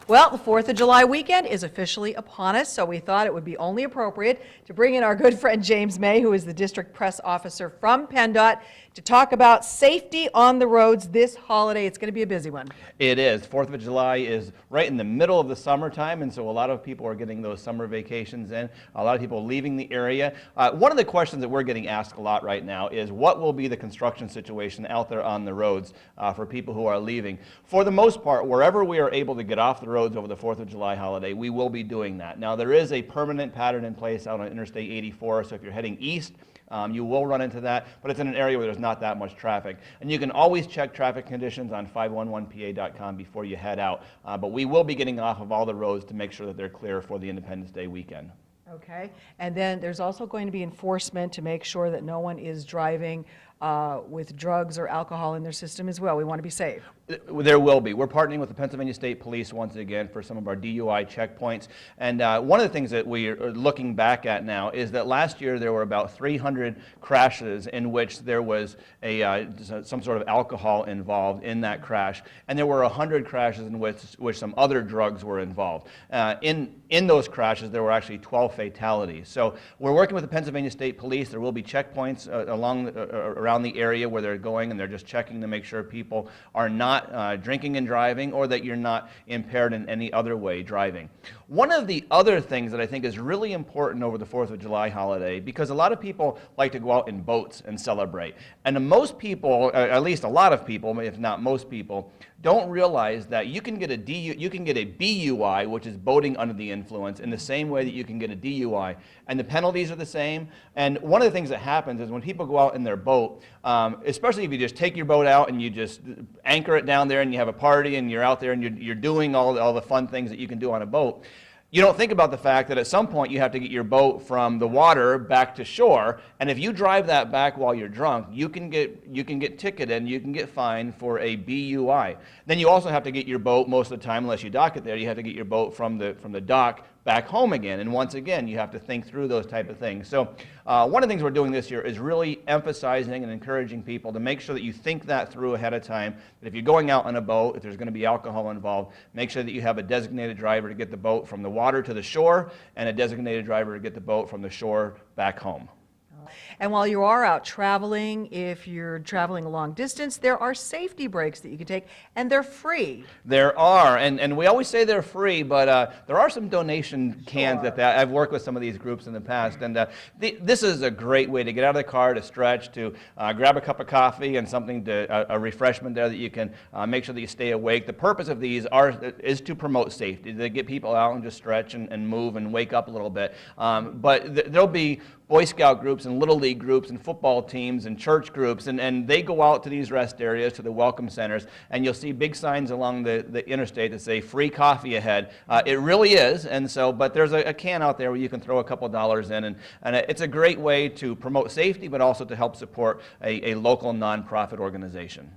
Well, the 4th of July weekend is officially upon us, so we thought it would be only appropriate to bring in our good friend James May, who is the district press officer from PennDOT, to talk about safety on the roads this holiday. It's going to be a busy one. It is. 4th of July is right in the middle of the summertime, and so a lot of people are getting those summer vacations in. A lot of people leaving the area. One of the questions that we're getting asked a lot right now is what will be the construction situation out there on the roads for people who are leaving. For the most part, wherever we are able to get off the roads over the 4th of July holiday, we will be doing that. Now, there is a permanent pattern in place out on Interstate 84, so if you're heading east, you will run into that, but it's in an area where there's not that much traffic. And you can always check traffic conditions on 511pa.com before you head out. But we will be getting off of all the roads to make sure that they're clear for the Independence Day weekend. Okay, and then there's also going to be enforcement to make sure that no one is driving with drugs or alcohol in their system as well. We want to be safe. There will be. We're partnering with the Pennsylvania State Police once again for some of our DUI checkpoints. And one of the things that we are looking back at now is that last year there were about 300 crashes in which there was some sort of alcohol involved in that crash. And there were 100 crashes in which some other drugs were involved. In those crashes, there were actually 12 fatalities. So we're working with the Pennsylvania State Police. There will be checkpoints around the area where they're going, and they're just checking to make sure people are not drinking and driving, or that you're not impaired in any other way driving. One of the other things that I think is really important over the 4th of July holiday, because a lot of people like to go out in boats and celebrate, and most people, at least a lot of people, if not most people, don't realize that you can get a BUI, which is boating under the influence, in the same way that you can get a DUI, and the penalties are the same. And one of the things that happens is when people go out in their boat, especially if you just take your boat out and you just anchor it down there and you have a party and you're out there and you're doing all the fun things that you can do on a boat, you don't think about the fact that at some point you have to get your boat from the water back to shore, and if you drive that back while you're drunk, you can get ticketed and you can get fined for a BUI. Then you also have to get your boat, most of the time, unless you dock it there, you have to get your boat from the dock back home again, and once again you have to think through those type of things. So one of the things we're doing this year is really emphasizing and encouraging people to make sure that you think that through ahead of time, that if you're going out on a boat, if there's going to be alcohol involved, make sure that you have a designated driver to get the boat from the water to the shore, and a designated driver to get the boat from the shore back home. And while you are out traveling, if you're traveling a long distance, there are safety breaks that you can take, and they're free. There are, and we always say they're free, but there are some donation cans that I've worked with some of these groups in the past, and this is a great way to get out of the car, to stretch, to grab a cup of coffee and something, a refreshment there that you can make sure that you stay awake. The purpose of these is to promote safety, to get people out and just stretch and move and wake up a little bit. But there'll be Boy Scout groups and Little League groups and football teams and church groups, and they go out to these rest areas, to the welcome centers, and you'll see big signs along the interstate that say free coffee ahead. It really is, and so, but there's a can out there where you can throw a couple dollars in, and it's a great way to promote safety, but also to help support a local nonprofit organization.